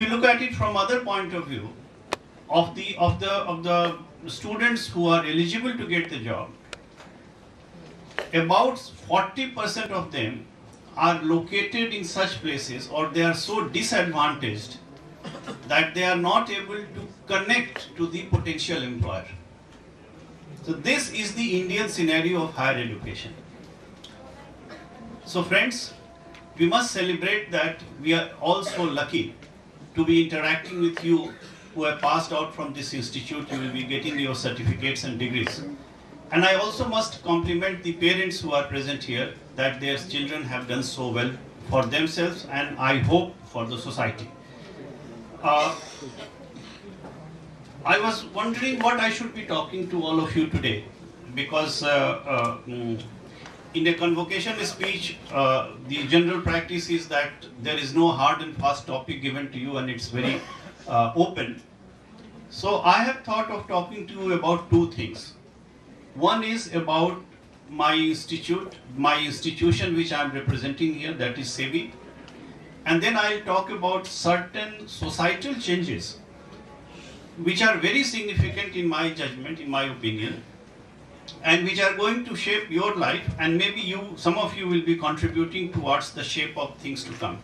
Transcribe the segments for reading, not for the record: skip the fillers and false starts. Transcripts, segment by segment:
If you look at it from other point of view of the students who are eligible to get the job, about 40% of them are located in such places, or they are so disadvantaged that they are not able to connect to the potential employer. So this is the Indian scenario of higher education. So friends, we must celebrate that we are also lucky to be interacting with you who have passed out from this institute. You will be getting your certificates and degrees. And I also must compliment the parents who are present here, that their children have done so well for themselves and I hope for the society. I was wondering what I should be talking to all of you today, because in a convocation speech, the general practice is that there is no hard and fast topic given to you and it's very open. So I have thought of talking to you about two things. One is about my institution which I am representing here, that is SEBI. And then I'll talk about certain societal changes which are very significant in my judgment, in my opinion, and which are going to shape your life, and maybe some of you will be contributing towards the shape of things to come.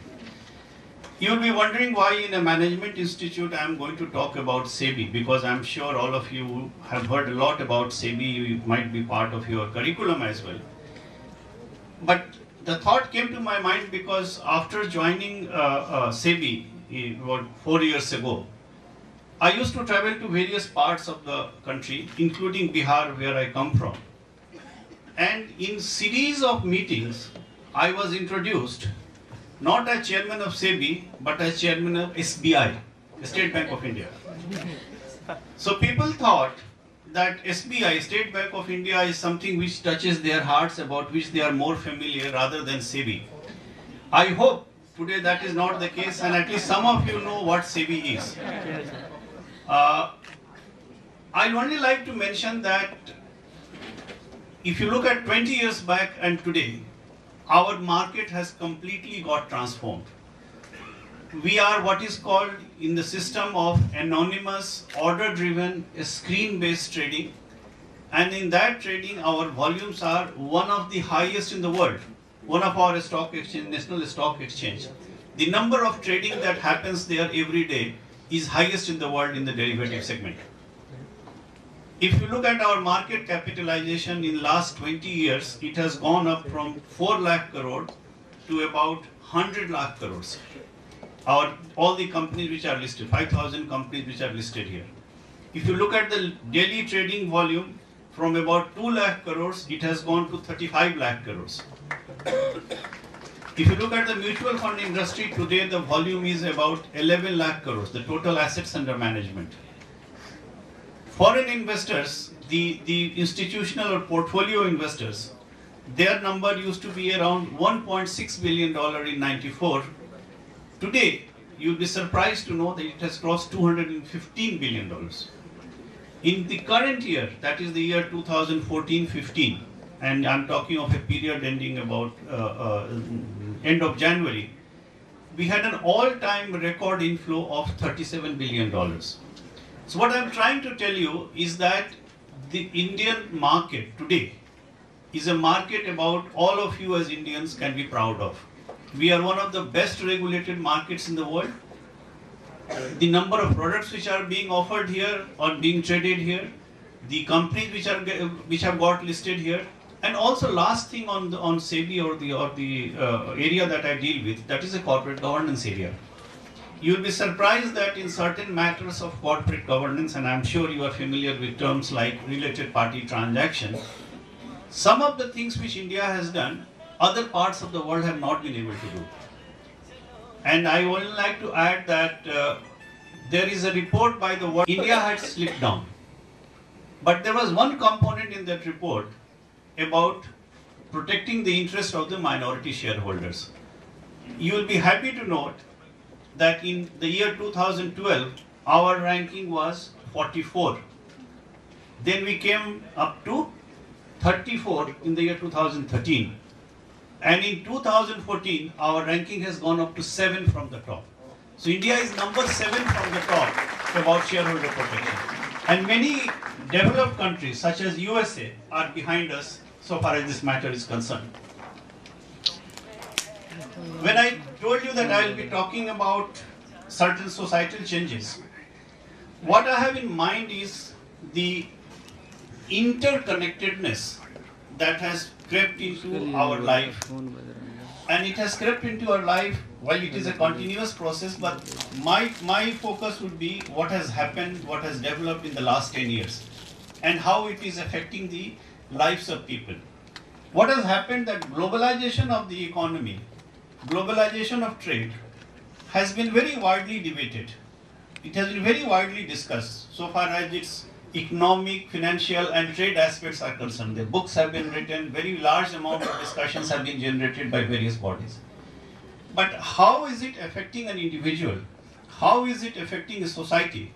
You will be wondering why in a management institute I am going to talk about SEBI, because I am sure all of you have heard a lot about SEBI, it might be part of your curriculum as well. But the thought came to my mind because after joining SEBI about 4 years ago, I used to travel to various parts of the country, including Bihar, where I come from. And in series of meetings, I was introduced not as chairman of SEBI, but as chairman of SBI, State Bank of India. So people thought that SBI, State Bank of India, is something which touches their hearts, about which they are more familiar rather than SEBI. I hope today that is not the case, and at least some of you know what SEBI is. I'd only like to mention that if you look at 20 years back and today, our market has completely got transformed. We are what is called in the system of anonymous, order-driven, screen-based trading. And in that trading, our volumes are one of the highest in the world. One of our stock exchange, National Stock Exchange. The number of trading that happens there every day is highest in the world in the derivative segment. If you look at our market capitalization in last 20 years, it has gone up from 4 lakh crore to about 100 lakh crores. All the companies which are listed, 5,000 companies which are listed here. If you look at the daily trading volume, from about 2 lakh crores, it has gone to 35 lakh crores. If you look at the mutual fund industry today, the volume is about 11 lakh crores, the total assets under management. Foreign investors, the institutional or portfolio investors, their number used to be around $1.6 billion in '94. Today, you'll be surprised to know that it has crossed $215 billion. In the current year, that is the year 2014-15, and I'm talking of a period ending about end of January, we had an all-time record inflow of $37 billion. So what I'm trying to tell you is that the Indian market today is a market about all of you as Indians can be proud of. We are one of the best regulated markets in the world. The number of products which are being offered here or being traded here, the companies which have got listed here, and also last thing on SEBI or the area that I deal with, that is a corporate governance area. You will be surprised that in certain matters of corporate governance, and I'm sure you are familiar with terms like related party transaction, some of the things which India has done, other parts of the world have not been able to do. And I would like to add that there is a report by the World India had slipped down. But there was one component in that report about protecting the interest of the minority shareholders. You will be happy to note that in the year 2012, our ranking was 44. Then we came up to 34 in the year 2013. And in 2014, our ranking has gone up to 7 from the top. So India is number 7 from the top about shareholder protection. And many developed countries such as USA are behind us so far as this matter is concerned. When I told you that I will be talking about certain societal changes, what I have in mind is the interconnectedness that has crept into our life. And it has crept into our life while it is a continuous process, but my focus would be what has happened, what has developed in the last 10 years, and how it is affecting the lives of people. What has happened that globalization of the economy, globalization of trade has been very widely debated. It has been very widely discussed so far as its economic, financial and trade aspects are concerned. The books have been written, very large amount of discussions have been generated by various bodies. But how is it affecting an individual? How is it affecting a society?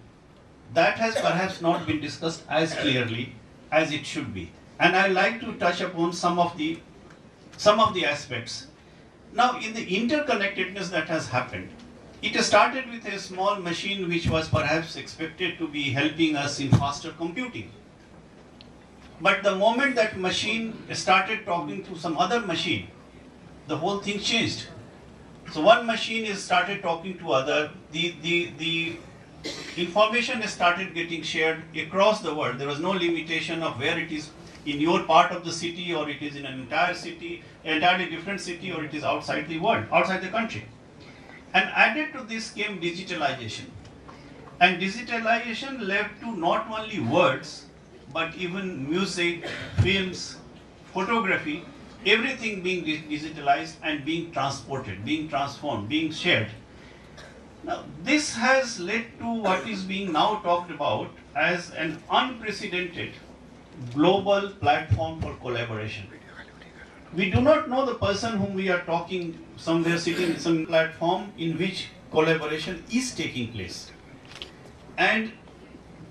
That has perhaps not been discussed as clearly as it should be. And I like to touch upon some of the aspects. Now, in the interconnectedness that has happened, it started with a small machine which was perhaps expected to be helping us in faster computing. But the moment that machine started talking to some other machine, the whole thing changed. So one machine started talking to other, the information started getting shared across the world. There was no limitation of where it is in your part of the city, or it is in an entire city, entirely different city, or it is outside the world, outside the country. And added to this came digitalization. And digitalization led to not only words, but even music, films, photography, everything being digitalized and being transported, being transformed, being shared. Now, this has led to what is being now talked about as an unprecedented global platform for collaboration. We do not know the person whom we are talking somewhere sitting in some platform in which collaboration is taking place. And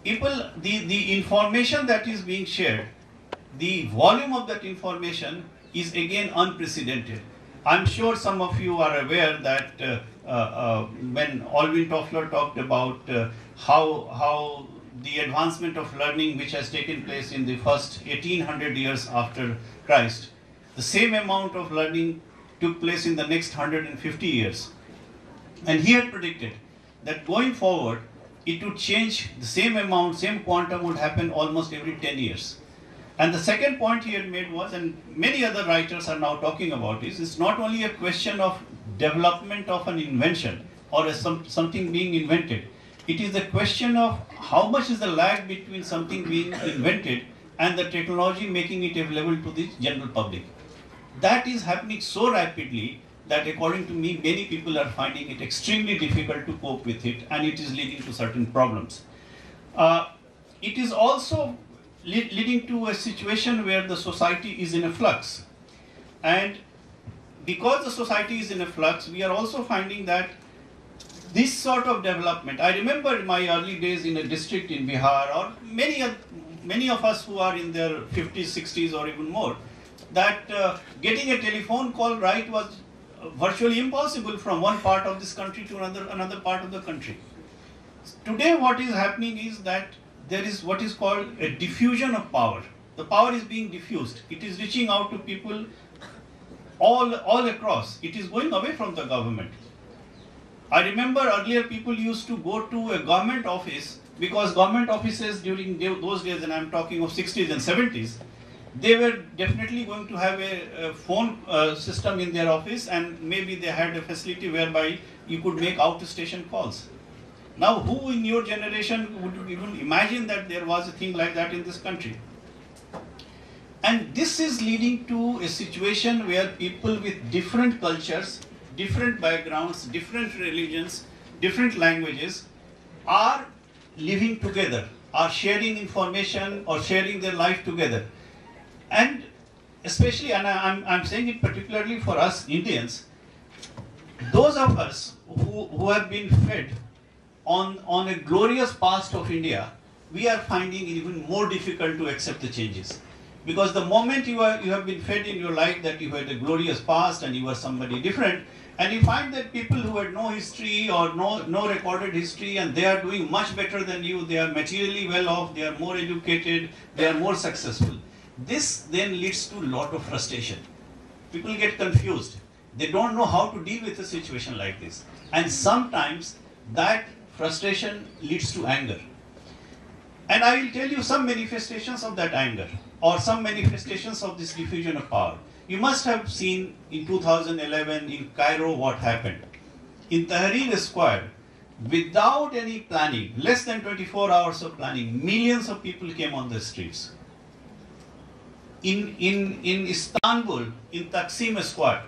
people, the information that is being shared, the volume of that information is again unprecedented. I'm sure some of you are aware that when Alvin Toffler talked about how the advancement of learning which has taken place in the first 1800 years after Christ, the same amount of learning took place in the next 150 years. And he had predicted that going forward, it would change the same amount, same quantum would happen almost every 10 years. And the second point he had made was, and many other writers are now talking about this, it's not only a question of development of an invention or something being invented. It is the question of how much is the lag between something being invented and the technology making it available to the general public. That is happening so rapidly that according to me, many people are finding it extremely difficult to cope with it, and it is leading to certain problems. It is also leading to a situation where the society is in a flux. And because the society is in a flux, we are also finding that this sort of development, I remember in my early days in a district in Bihar, or many of us who are in their 50s, 60s or even more, that getting a telephone call right was virtually impossible from one part of this country to another part of the country. Today what is happening is that there is what is called a diffusion of power. The power is being diffused. It is reaching out to people all across. It is going away from the government. I remember earlier people used to go to a government office because government offices during those days, and I'm talking of 60s and 70s, they were definitely going to have a phone system in their office, and maybe they had a facility whereby you could make out-of-station calls. Now, who in your generation would even imagine that there was a thing like that in this country? And this is leading to a situation where people with different cultures, different backgrounds, different religions, different languages are living together, are sharing information or sharing their life together. And especially, and I'm saying it particularly for us Indians, those of us who have been fed on a glorious past of India, we are finding it even more difficult to accept the changes. Because the moment you have been fed in your life that you had a glorious past and you were somebody different, And you find that people who had no history or no recorded history, and they are doing much better than you, they are materially well off, they are more educated, they are more successful. This then leads to a lot of frustration. People get confused. They don't know how to deal with a situation like this. And sometimes that frustration leads to anger. And I will tell you some manifestations of that anger, or some manifestations of this diffusion of power. You must have seen in 2011 in Cairo what happened. In Tahrir Square, without any planning, less than 24 hours of planning, millions of people came on the streets. In Istanbul, in Taksim Square,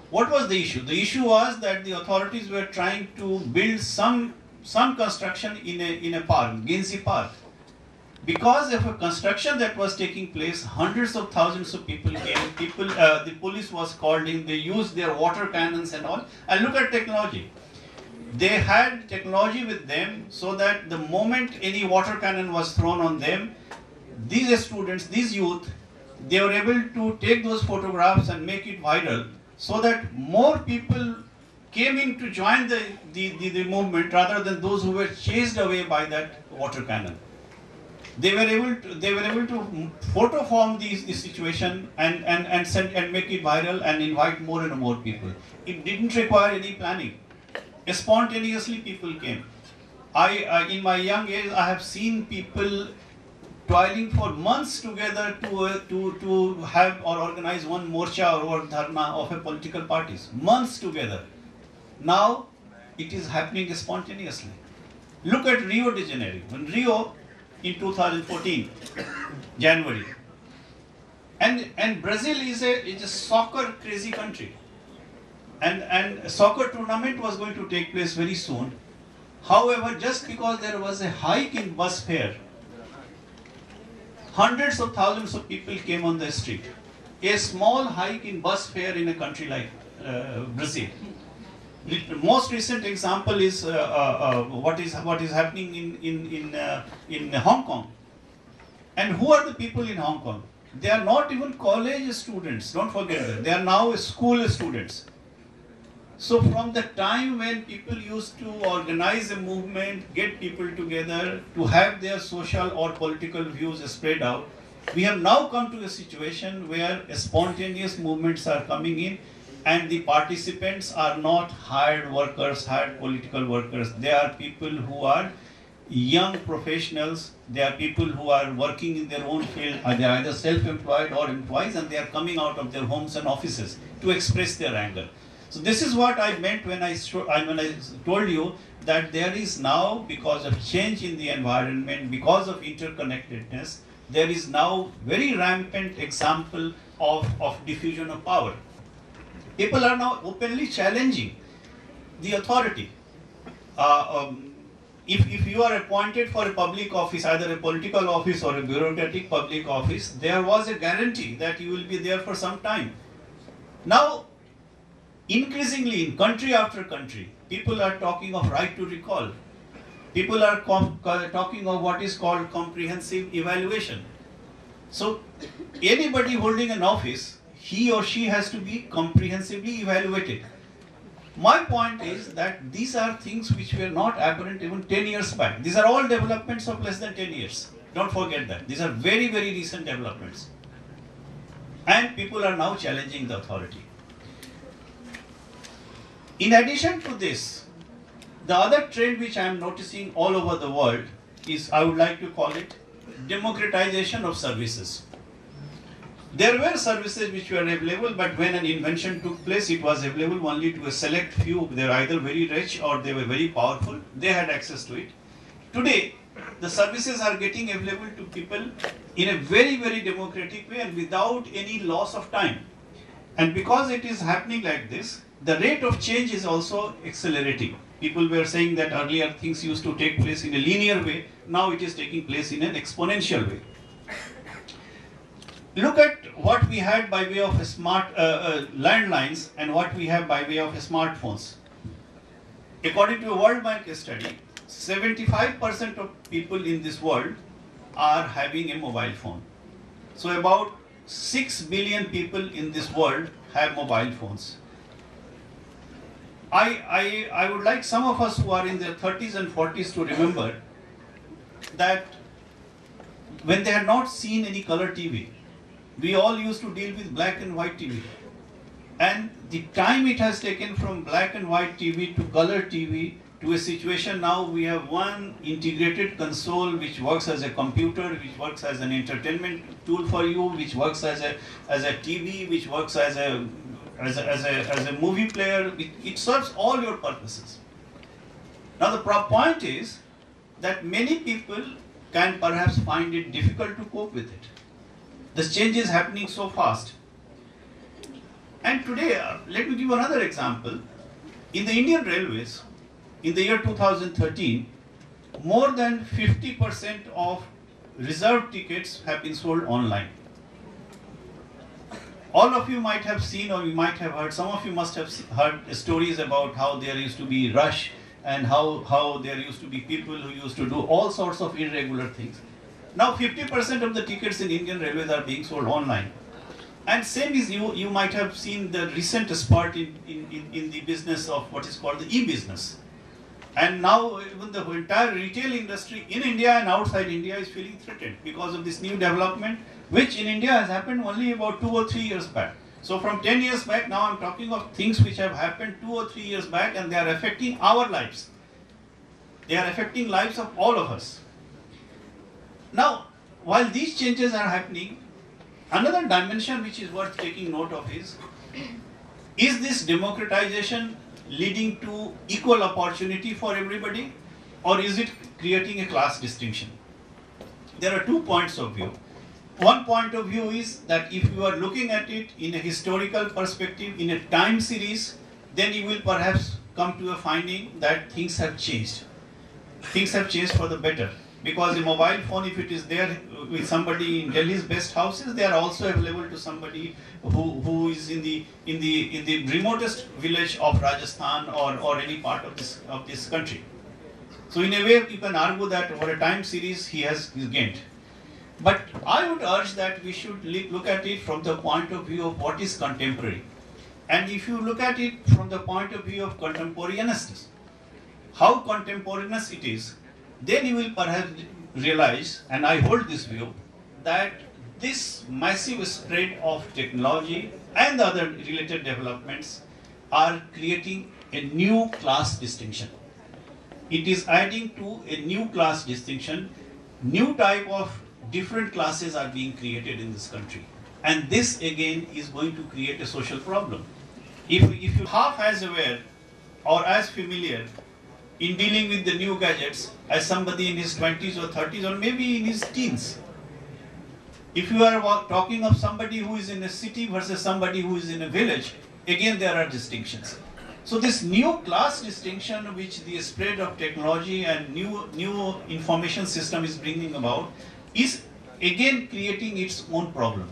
what was the issue? The issue was that the authorities were trying to build some construction in a park, Genzi Park. Because of a construction that was taking place, hundreds of thousands of people came. The police was called in. They used their water cannons and all. And look at technology. They had technology with them so that the moment any water cannon was thrown on them, these students, these youth, they were able to take those photographs and make it viral, so that more people came in to join the movement rather than those who were chased away by that water cannon. They were able to photo form this situation and send and make it viral and invite more and more people. It didn't require any planning. Spontaneously people came. In my young age, I have seen people toiling for months together to have or organize one morcha or dharna of a political parties. Months together. Now it is happening spontaneously. Look at Rio de Janeiro. When Rio in 2014, January. And Brazil is a soccer crazy country. And a soccer tournament was going to take place very soon. However, just because there was a hike in bus fare, hundreds of thousands of people came on the street. A small hike in bus fare in a country like Brazil. The most recent example is what is happening in Hong Kong. And who are the people in Hong Kong? They are not even college students. Don't forget that. They are now school students. So from the time when people used to organize a movement, get people together to have their social or political views spread out, we have now come to a situation where spontaneous movements are coming in. And the participants are not hired workers, hired political workers. They are people who are young professionals. They are people who are working in their own field. They are either self-employed or employees, and they are coming out of their homes and offices to express their anger. So this is what I meant when I told you that there is now, because of change in the environment, because of interconnectedness, there is now very rampant example of diffusion of power. People are now openly challenging the authority. If you are appointed for a public office, either a political office or a bureaucratic public office, there was a guarantee that you will be there for some time. Now, increasingly in country after country, people are talking of right to recall. People are talking of what is called comprehensive evaluation. So, anybody holding an office, he or she has to be comprehensively evaluated. My point is that these are things which were not apparent even 10 years back. These are all developments of less than 10 years. Don't forget that. These are very, very recent developments. And people are now challenging the authority. In addition to this, the other trend which I am noticing all over the world is, I would like to call it, democratization of services. There were services which were available, but when an invention took place, it was available only to a select few. They were either very rich or they were very powerful. They had access to it. Today, the services are getting available to people in a very, very democratic way and without any loss of time. And because it is happening like this, the rate of change is also accelerating. People were saying that earlier things used to take place in a linear way. Now it is taking place in an exponential way. Look at what we had by way of smart landlines and what we have by way of smartphones. According to a World Bank study, 75% of people in this world are having a mobile phone. So about 6 billion people in this world have mobile phones. I would like some of us who are in their 30s and 40s to remember that when they had not seen any color TV, we all used to deal with black and white TV. And the time it has taken from black and white TV to color TV to a situation now we have one integrated console which works as a computer, which works as an entertainment tool for you, which works as a TV, which works as a movie player. It serves all your purposes. Now the point is that many people can perhaps find it difficult to cope with it. The change is happening so fast. And today, let me give another example. In the Indian Railways, in the year 2013, more than 50% of reserved tickets have been sold online. All of you might have seen or you might have heard, some of you must have heard stories about how there used to be rush and how there used to be people who used to do all sorts of irregular things. Now 50% of the tickets in Indian Railways are being sold online. And same is you might have seen the recent spurt in the business of what is called the e-business. And now even the entire retail industry in India and outside India is feeling threatened because of this new development, which in India has happened only about 2 or 3 years back. So from 10 years back, now I'm talking of things which have happened 2 or 3 years back, and they are affecting our lives. They are affecting lives of all of us. Now, while these changes are happening, another dimension which is worth taking note of is this democratization leading to equal opportunity for everybody, or is it creating a class distinction? There are 2 points of view. One point of view is that if you are looking at it in a historical perspective, in a time series, then you will perhaps come to a finding that things have changed. Things have changed for the better. Because a mobile phone, if it is there with somebody in Delhi's best houses, they are also available to somebody who is in the remotest village of Rajasthan or any part of this country. So in a way, you can argue that over a time series he's gained. But I would urge that we should look at it from the point of view of what is contemporary. And if you look at it from the point of view of contemporaneous, how contemporaneous it is, then you will perhaps realize, and I hold this view, that this massive spread of technology and the other related developments are creating a new class distinction. It is adding to a new class distinction. New type of different classes are being created in this country. And this again is going to create a social problem. If you're half as aware or as familiar in dealing with the new gadgets as somebody in his 20s or 30s or maybe in his teens. If you are talking of somebody who is in a city versus somebody who is in a village, again there are distinctions. So this new class distinction which the spread of technology and new information system is bringing about is again creating its own problem.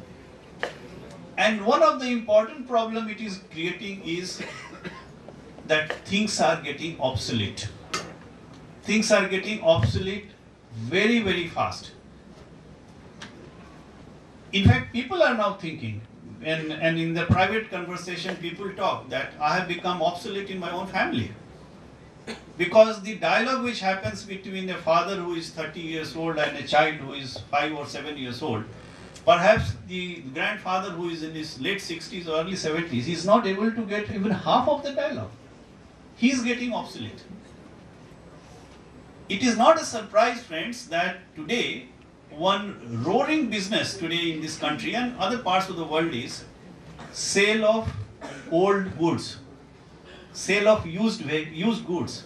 And one of the important problem it is creating is that things are getting obsolete. Things are getting obsolete very, very fast. In fact, people are now thinking, and in the private conversation, people talk that I have become obsolete in my own family. Because the dialogue which happens between a father who is 30 years old and a child who is 5 or 7 years old, perhaps the grandfather who is in his late 60s or early 70s is not able to get even half of the dialogue. He is getting obsolete. It is not a surprise, friends, that today one roaring business today in this country and other parts of the world is sale of old goods, sale of used goods.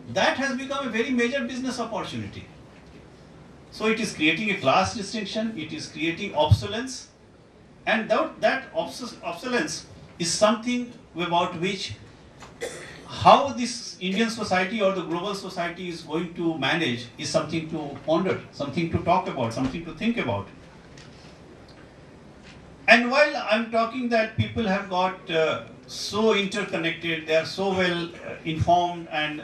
That has become a very major business opportunity. So it is creating a class distinction, it is creating obsolescence, and that obsolescence is something about which how this Indian society or the global society is going to manage is something to ponder, something to talk about, something to think about. And while I'm talking that people have got so interconnected, they are so well informed and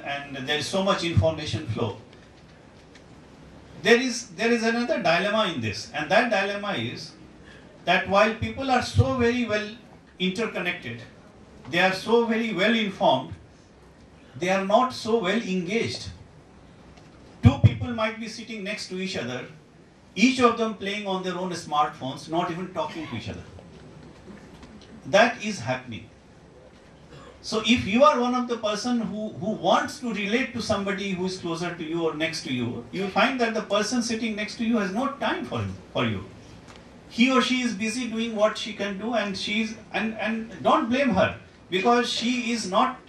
there is so much information flow, there is another dilemma in this, and that dilemma is that while people are so very well interconnected, they are so very well informed, they are not so well engaged. Two people might be sitting next to each other, each of them playing on their own smartphones, not even talking to each other. That is happening. So if you are one of the person who wants to relate to somebody who is closer to you or next to you, you will find that the person sitting next to you has no time for you. He or she is busy doing what she can do, and and don't blame her, because she is not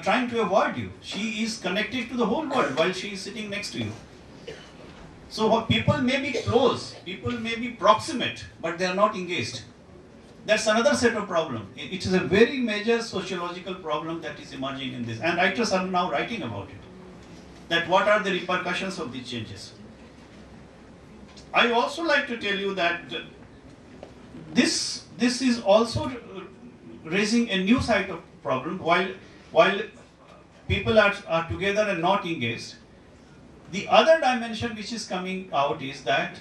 trying to avoid you. She is connected to the whole world while she is sitting next to you. So people may be close, people may be proximate, but they are not engaged. That's another set of problem. It is a very major sociological problem that is emerging in this, and writers are now writing about it. That what are the repercussions of these changes? I also like to tell you that this is also raising a new side of problem. While people are together and not engaged, the other dimension which is coming out is that,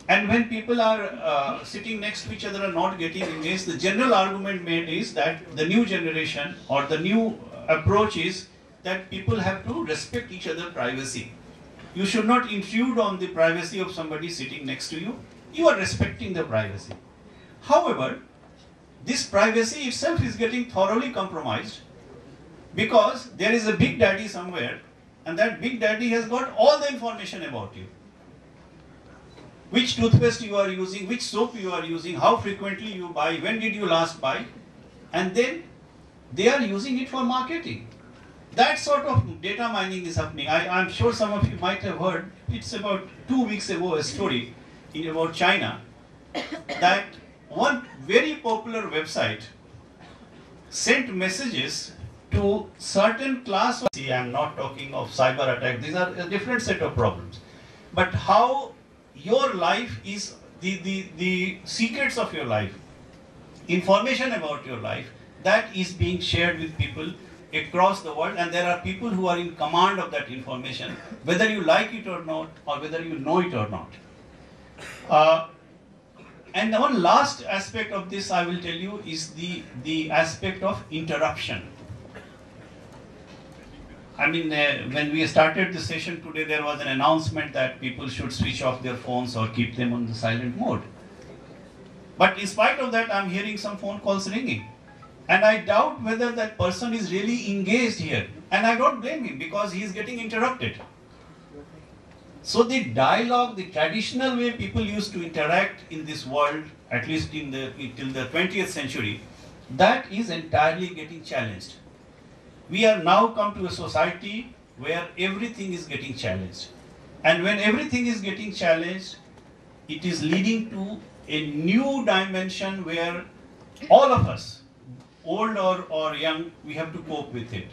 and when people are sitting next to each other and not getting engaged, the general argument made is that the new generation or the new approach is that people have to respect each other's privacy. You should not intrude on the privacy of somebody sitting next to you. You are respecting the privacy. However, this privacy itself is getting thoroughly compromised, because there is a big daddy somewhere, and that big daddy has got all the information about you. Which toothpaste you are using, which soap you are using, how frequently you buy, when did you last buy, and then they are using it for marketing. That sort of data mining is happening. I'm sure some of you might have heard, it's about 2 weeks ago, a story about China, that one very popular website sent messages to certain class of, see, I'm not talking of cyber attack, these are a different set of problems, but how your life is, the secrets of your life, information about your life, that is being shared with people across the world, and there are people who are in command of that information, whether you like it or not, or whether you know it or not. And one last aspect of this I will tell you is the aspect of interruption. I mean, when we started the session today, there was an announcement that people should switch off their phones or keep them on the silent mode. But in spite of that, I'm hearing some phone calls ringing. And I doubt whether that person is really engaged here. And I don't blame him, because he is getting interrupted. So the dialogue, the traditional way people used to interact in this world, at least till the 20th century, that is entirely getting challenged. We are now come to a society where everything is getting challenged. And when everything is getting challenged, it is leading to a new dimension where all of us, old or young, we have to cope with it.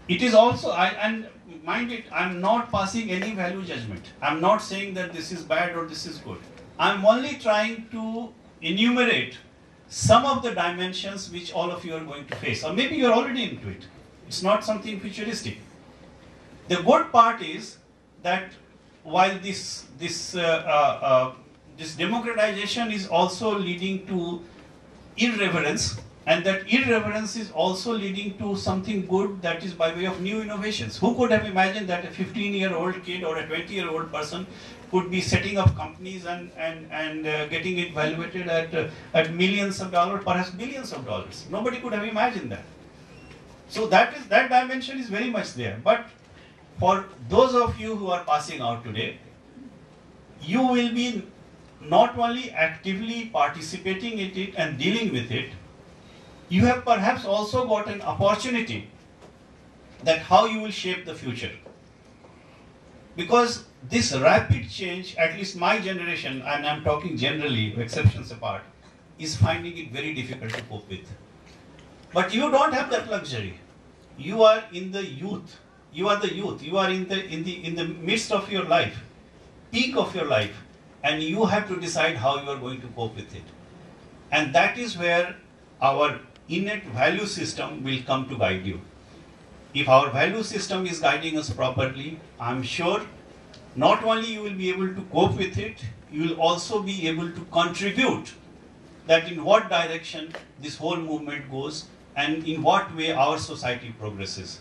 It is also, and mind it, I'm not passing any value judgment. I'm not saying that this is bad or this is good. I'm only trying to enumerate some of the dimensions which all of you are going to face, or maybe you're already into it. It's not something futuristic. The good part is that while this democratization is also leading to irreverence, and that irreverence is also leading to something good, that is by way of new innovations. Who could have imagined that a 15-year-old kid or a 20-year-old person could be setting up companies and getting it valuated at millions of dollars, perhaps billions of dollars? Nobody could have imagined that. So that dimension is very much there. But for those of you who are passing out today, you will be not only actively participating in it and dealing with it, you have perhaps also got an opportunity that how you will shape the future. Because this rapid change, at least my generation, and I'm talking generally, exceptions apart, is finding it very difficult to cope with. But you don't have that luxury. You are in the youth. You are the youth. You are in the midst of your life, peak of your life, and you have to decide how you are going to cope with it. And that is where our innate value system will come to guide you. If our value system is guiding us properly, I'm sure not only you will be able to cope with it, you will also be able to contribute that in what direction this whole movement goes, and in what way our society progresses.